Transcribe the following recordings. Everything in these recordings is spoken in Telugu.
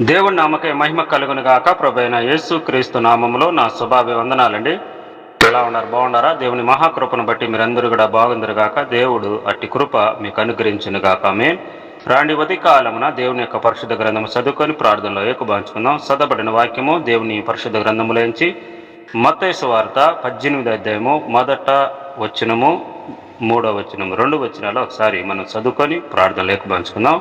దేవుని నామకే మహిమ కలుగును గాక. ప్రభువైన యేసు క్రీస్తు నామములో నా శుభాభివందనాలండి. ఎలా ఉన్నారు? బాగున్నారా? దేవుని మహాకృపను బట్టి మీరందరూ కూడా బాగుందరు గాక. దేవుడు అట్టి కృప మీకు అనుగ్రహించును గాక. ఆమేన్. రాండి ఉదయకాలమున దేవుని యొక్క పరిశుద్ధ గ్రంథము చదువుకొని ప్రార్థనలో ఏకీభవించుకుందాం. చదవబడిన వాక్యము దేవుని పరిశుద్ధ గ్రంథములోంచి మత్తయి సువార్త 18వ అధ్యాయము 1వ వచనము 3వ వచనము 2 వచనాలు ఒకసారి మనం చదువుకొని ప్రార్థనలో ఏకీభవించుకుందాం.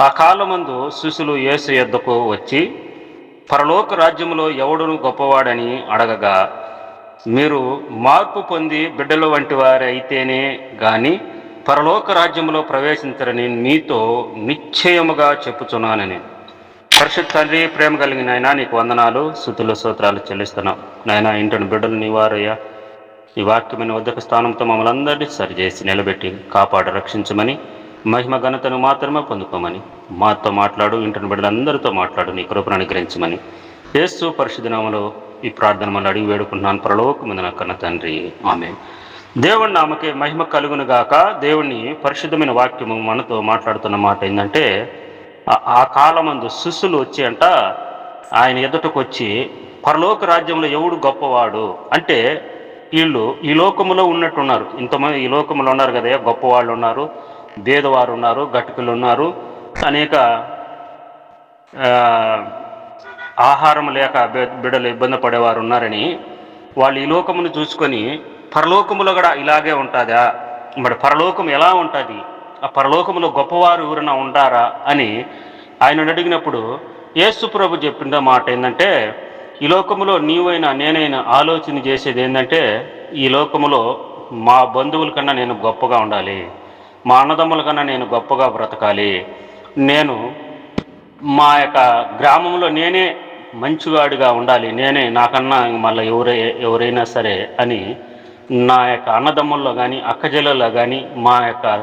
ఆ కాలమందు శిశులు యేసు యొద్దకు వచ్చి, పరలోక రాజ్యములో ఎవడును గొప్పవాడని అడగగా, మీరు మార్పు పొంది బిడ్డల వంటి వారైతేనే గాని పరలోక రాజ్యములో ప్రవేశించరని మీతో నిశ్చయముగా చెప్పుచున్నానని. పరిశుద్ధ తండ్రి, ప్రేమ కలిగిన నాయన, నీకు వందనాలు, స్తుతులు స్తోత్రాలు చెల్లిస్తున్నాం. నాయన, ఇంటిని బిడ్డలు నీవారయ్యా. ఈ వాక్యమైన వద్దకు స్థానంతో మమ్మల్ని అందరినీ సరిచేసి నిలబెట్టి కాపాడు, రక్షించమని, మహిమ ఘనతను మాత్రమే పొందుకోమని, మాతో మాట్లాడు, ఇంటిని బిడ్డలందరితో మాట్లాడు, నీ కృపను అనుగ్రహించమని యేసు పరిశుద్ధ నామములో ఈ ప్రార్థన మనం అడిగి వేడుకుంటున్నాను. పరలోకమందున కన్న తండ్రి, ఆమేన్. దేవుని నామకే మహిమ కలుగును గాక. దేవుని పరిశుద్ధమైన వాక్యము మనతో మాట్లాడుతున్న మాట ఏంటంటే, ఆ కాలమందు శిశులు వచ్చి అంట ఆయన ఎదుటకు వచ్చి, పరలోక రాజ్యంలో ఎవడు గొప్పవాడు అంటే, వీళ్ళు ఈ లోకములో ఉన్నట్టున్నారు. ఇంతమంది ఈ లోకములో ఉన్నారు కదా, గొప్పవాళ్ళు ఉన్నారు, భేదవారు ఉన్నారు, గట్టుకులు ఉన్నారు, అనేక ఆహారం లేక బిడ్డలు ఇబ్బంది పడేవారు ఉన్నారని వాళ్ళు ఈ లోకమును చూసుకొని, పరలోకములో కూడా ఇలాగే ఉంటుందా, మరి పరలోకం ఎలా ఉంటుంది, ఆ పరలోకములో గొప్పవారు ఎవరైనా ఉంటారా అని ఆయన అడిగినప్పుడు యేసు ప్రభు చెప్పిన మాట ఏంటంటే, ఈ లోకములో నీవైనా నేనైనా ఆలోచన చేసేది ఏంటంటే, ఈ లోకములో మా బంధువుల కన్నా నేను గొప్పగా ఉండాలి, మా అన్నదమ్ముల కన్నా నేను గొప్పగా బ్రతకాలి, నేను మా యొక్క గ్రామంలో నేనే మంచివాడిగా ఉండాలి, నేనే నాకన్నా మళ్ళీ ఎవరైనా సరే అని నా యొక్క అన్నదమ్ముల్లో కానీ అక్కజెల్లెల్లో కానీ మా యొక్క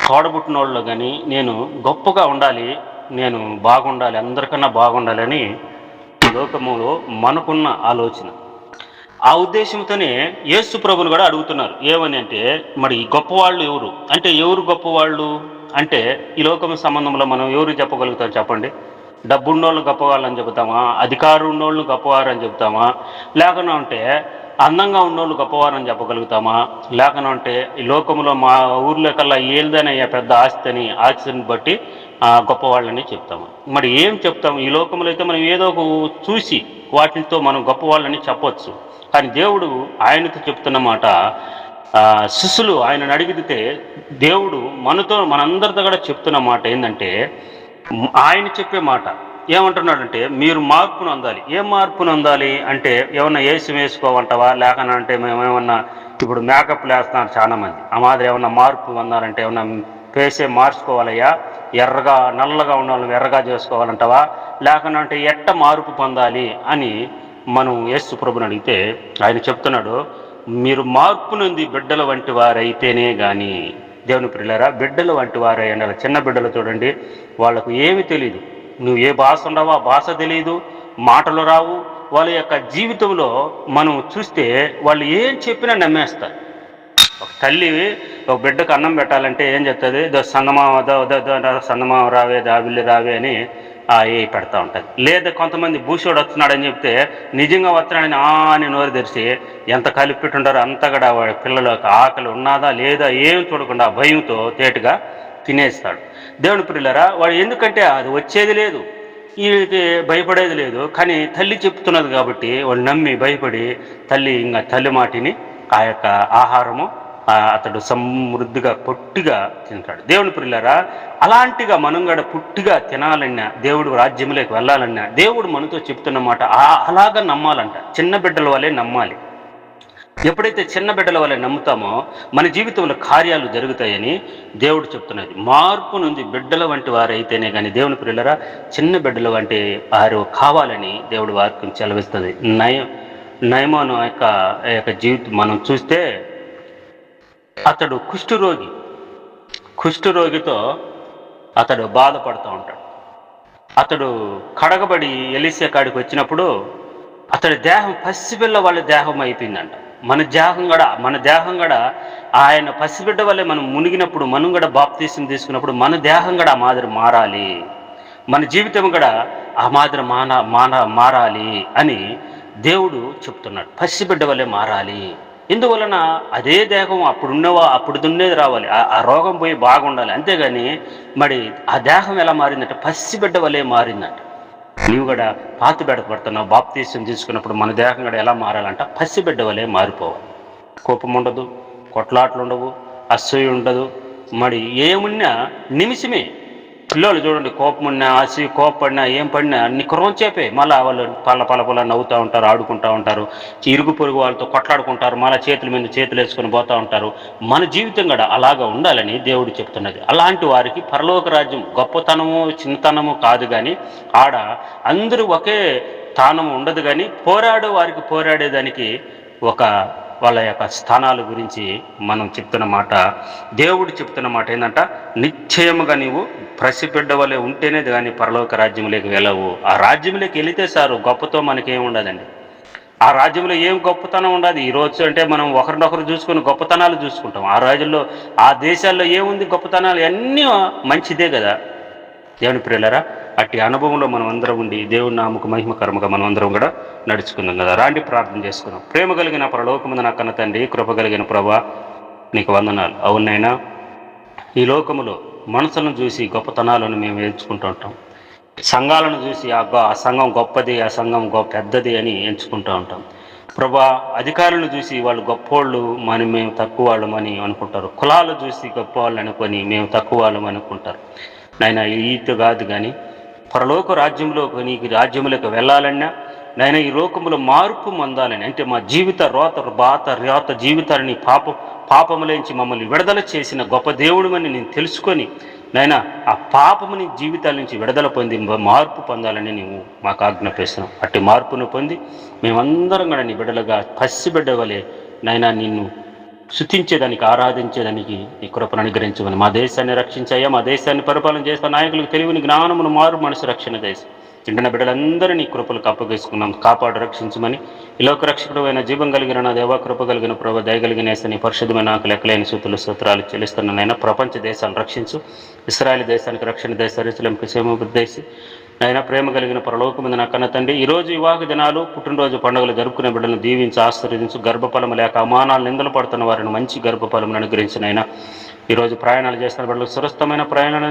తోడబుట్టినోళ్ళలో కానీ నేను గొప్పగా ఉండాలి, నేను బాగుండాలి, అందరికన్నా బాగుండాలని లోకములో మనకున్న ఆలోచన. ఆ ఉద్దేశంతోనే యేసు ప్రభుని కూడా అడుగుతున్నారు. ఏమని అంటే, మరి గొప్పవాళ్ళు ఎవరు అంటే, ఎవరు గొప్పవాళ్ళు అంటే, ఈ లోకం సంబంధంలో మనం ఎవరు చెప్పగలుగుతాం చెప్పండి? డబ్బున్నోళ్ళు గొప్పవాళ్ళని చెబుతామా, అధికారం ఉన్నోళ్ళు గొప్పవారు అని చెబుతామా, లేకుండా ఉంటే అందంగా ఉన్నోళ్ళు గొప్పవారని చెప్పగలుగుతామా, లేకుండా ఉంటే ఈ లోకంలో మా ఊర్లో కల్లా ఏల్దనయ్యా పెద్ద ఆస్తిని బట్టి గొప్పవాళ్ళని చెప్తాము. మరి ఏం చెప్తాము? ఈ లోకంలో అయితే మనం ఏదో ఒక చూసి వాటితో మనం గొప్పవాళ్ళని చెప్పవచ్చు. కానీ దేవుడు ఆయనతో చెప్తున్న మాట, శిశులు ఆయనను అడిగితే దేవుడు మనందరితో కూడా చెప్తున్న మాట ఏంటంటే, ఆయన చెప్పే మాట ఏమంటున్నాడంటే, మీరు మార్పును అందాలి. ఏం మార్పును అందాలి అంటే, ఏమన్నా వేసుకోమంటావా, లేకనంటే మేమేమన్నా ఇప్పుడు మేకప్లు వేస్తున్నారు చాలామంది, ఆ మాదిరి ఏమన్నా మార్పు అందాలంటే ఏమన్నా ఫేసే మార్చుకోవాలయ్యా, ఎర్రగా నల్లగా ఉన్న వాళ్ళని ఎర్రగా చేసుకోవాలంటావా, లేకనంటే ఎట్ట మార్పు పొందాలి అని మనం యేసు ప్రభుని అడిగితే ఆయన చెప్తున్నాడు, మీరు మార్పు నుండి బిడ్డల వంటి వారైతేనే కానీ. దేవుని ప్రియులారా, బిడ్డల వంటి వారై అన్నారు. చిన్న బిడ్డలు చూడండి, వాళ్ళకు ఏమి తెలియదు, నువ్వు ఏ భాష ఉండవో ఆ భాష తెలియదు, మాటలు రావు. వాళ్ళ యొక్క జీవితంలో మనం చూస్తే వాళ్ళు ఏం చెప్పినా నమ్మేస్తారు. ఒక తల్లి ఒక బిడ్డకు అన్నం పెట్టాలంటే ఏం చెప్తుంది? సంగమామ రావే, దావిల్లి రావే అని ఏ పెడతా ఉంటుంది. లేదా కొంతమంది భూషోడు వస్తున్నాడని చెప్తే నిజంగా వస్తున్నాడని అని నోరు తెరిచి ఎంత కలిపి పెట్టుంటారో అంతా కూడా వాడి పిల్లలకు ఆకలి ఉన్నదా లేదా ఏం చూడకుండా భయంతో తేటుగా తినేస్తాడు. దేవుని ప్రియులారా, వాడు ఎందుకంటే అది వచ్చేది లేదు, ఇది భయపడేది లేదు, కానీ తల్లి చెప్తున్నది కాబట్టి వాడు నమ్మి భయపడి తల్లి మాటిని ఆ యొక్క ఆహారము అతడు సమృద్ధిగా పొట్టిగా తింటాడు. దేవుని ప్రియులారా, అలాంటిగా మనం కూడా పుట్టిగా తినాలన్నా, దేవుడు రాజ్యంలోకి వెళ్ళాలన్నా దేవుడు మనతో చెప్తున్న మాట అలాగా నమ్మాలంట. చిన్న బిడ్డల వల్లే నమ్మాలి. ఎప్పుడైతే చిన్న బిడ్డల వల్లే నమ్ముతామో మన జీవితంలో కార్యాలు జరుగుతాయని దేవుడు చెప్తున్నది. మార్పు నుండి బిడ్డల వంటి వారైతేనే కానీ. దేవుని ప్రియులారా, చిన్న బిడ్డల వంటి వారు కావాలని దేవుడు వాక్యం చెలవిస్తుంది. నయమాను యొక్క జీవితం మనం చూస్తే, అతడు కుష్ఠరోగితో అతడు బాధపడుతూ ఉంటాడు. అతడు కడగబడి ఎలీసా కాడికి వచ్చినప్పుడు అతడి దేహం పసిపిల్ల వాళ్ళ దేహం అయిపోయిందంట. మన దేహం కూడా ఆయన పసిబిడ్డ వల్లే మనం మునిగినప్పుడు, మనం కూడా బాప్తీసం తీసుకున్నప్పుడు మన దేహం కూడా ఆ మాదిరి మారాలి. మన జీవితం కూడా ఆ మాదిరి మారాలి అని దేవుడు చెప్తున్నాడు. పసిబిడ్డ వల్లే మారాలి. ఎందువలన అదే దేహం అప్పుడు దున్నేది రావాలి, ఆ రోగం పోయి బాగుండాలి. అంతేగాని మరి ఆ దేహం ఎలా మారిందంటే పసిబిడ్డ వల్లే మారిందంట. నీవు కూడా పాతి బెడపడుతున్నావు. బాప్తీసం తీసుకున్నప్పుడు మన దేహం కూడా ఎలా మారాలంట పసిబిడ్డ వల్లే మారిపోవాలి. కోపం ఉండదు, కొట్లాట్లు ఉండవు, అసూయ ఉండదు. మరి ఏమున్నా నిమిషమే. పిల్లలు చూడండి, కోపం ఉన్నా అసూయ కోపడినా ఏం పడినా అన్ని క్రోంచేపే. మళ్ళీ వాళ్ళు పల్ల నవ్వుతూ ఉంటారు, ఆడుకుంటూ ఉంటారు, ఇరుగు పొరుగు వాళ్ళతో కొట్లాడుకుంటారు, మళ్ళీ చేతుల మీద చేతులు వేసుకొని పోతూ ఉంటారు. మన జీవితం కూడా అలాగా ఉండాలని దేవుడు చెప్తున్నది. అలాంటి వారికి పరలోక రాజ్యం గొప్పతనము చిన్నతనము కాదు, కానీ ఆడ అందరూ ఒకే స్థానం ఉండదు. కానీ వారికి పోరాడేదానికి ఒక వాళ్ళ యొక్క స్థానాల గురించి మనం చెప్తున్న మాట, దేవుడు చెప్తున్న మాట ఏంటంట, నిశ్చయముగా నీవు పసిబిడ్డ వలె ఉంటేనే కానీ పరలోక రాజ్యంలోకి వెళ్ళవు. ఆ రాజ్యంలోకి వెళితే సారు గొప్పతో మనకేం ఉండదండి. ఆ రాజ్యంలో ఏం గొప్పతనం ఉండదు. ఈరోజు అంటే మనం ఒకరినొకరు చూసుకొని గొప్పతనాలు చూసుకుంటాం. ఆ రాజ్యంలో ఆ దేశాల్లో ఏముంది గొప్పతనాలు? అన్నీ మంచిదే కదా దేవుని ప్రియులారా. అట్టి అనుభవంలో మనం అందరం ఉండి దేవుని నామకు మహిమకరముగా మనం అందరం కూడా నడుచుకుందాం కదా. రాండి ప్రార్థన చేసుకుందాం. ప్రేమ కలిగిన పరలోకముందు నా కన్న తండ్రి, కృప కలిగిన ప్రభా నీకు వందనాలు. అవునైనా ఈ లోకములో మనుషులను చూసి గొప్పతనాలను మేము ఎంచుకుంటూ ఉంటాం. సంఘాలను చూసి ఆ సంఘం గొప్పది, ఆ సంఘం పెద్దది అని ఎంచుకుంటూ ఉంటాం. ప్రభా అధికారులను చూసి వాళ్ళు గొప్పవాళ్ళు మేము తక్కువ వాళ్ళమని అనుకుంటారు. కులాలు చూసి గొప్పవాళ్ళు అనుకొని మేము తక్కువ వాళ్ళమని అనుకుంటారు. నాయన ఈత కాదు, కానీ పరలోక రాజ్యంలోకి నీకు రాజ్యంలోకి వెళ్ళాలన్నా నాయన ఈ లోకములో మార్పు పొందాలని, అంటే మా జీవిత రోత జీవితాలని పాపములేంచి మమ్మల్ని విడుదల చేసిన గొప్ప దేవుడివని నేను తెలుసుకొని నాయన ఆ పాపముని జీవితాల నుంచి విడుదల పొంది మార్పు పొందాలని నీవు మాకు ఆజ్ఞాపిస్తున్నాం. అట్టి మార్పును పొంది మేమందరం కూడా నీ బిడ్డలుగా పసిబిడ్డ వలె నాయన నిన్ను స్తుతించేదానికి, ఆరాధించేదానికి నీ కృపను అనుగ్రహించమని మా దేశాన్ని రక్షించాయా, మా దేశాన్ని పరిపాలన చేస్తున్న నాయకులకు తెలివిని జ్ఞానమును మారు మనసు రక్షణ చేసి ఇంటిన బిడ్డలందరూ నీ కృపలకు అప్పగిసుకున్నాం. కాపాడు రక్షించమని ఈ లోక రక్షకుడు అయిన జీవం కలిగిన నా దేవా, కృప కలిగిన ప్రభు, దయగలిగిన నీ పరిశుద్ధమైన నాకు లెక్కలేని సూత్రాలు చెల్లిస్తున్నానైనా. ప్రపంచ దేశాలను రక్షించు. ఇశ్రాయేల్ దేశానికి రక్షణ దేశానికి క్షేమోపదేశి అయినా ప్రేమ కలిగిన పరలోకముందు నా కన్న తండ్రి, ఈరోజు వివాహ దినాలు, పుట్టినరోజు పండుగలు జరుపుకునే బిడ్డలను దీవించి ఆశీర్వదించు. గర్భఫలము లేక అవమానాలు నిందలు పడుతున్న వారిని మంచి గర్భఫలమును అనుగ్రహించినైనా. ఈరోజు ప్రయాణాలు చేస్తున్న బిడ్డలకు సురక్షితమైన ప్రయాణాలు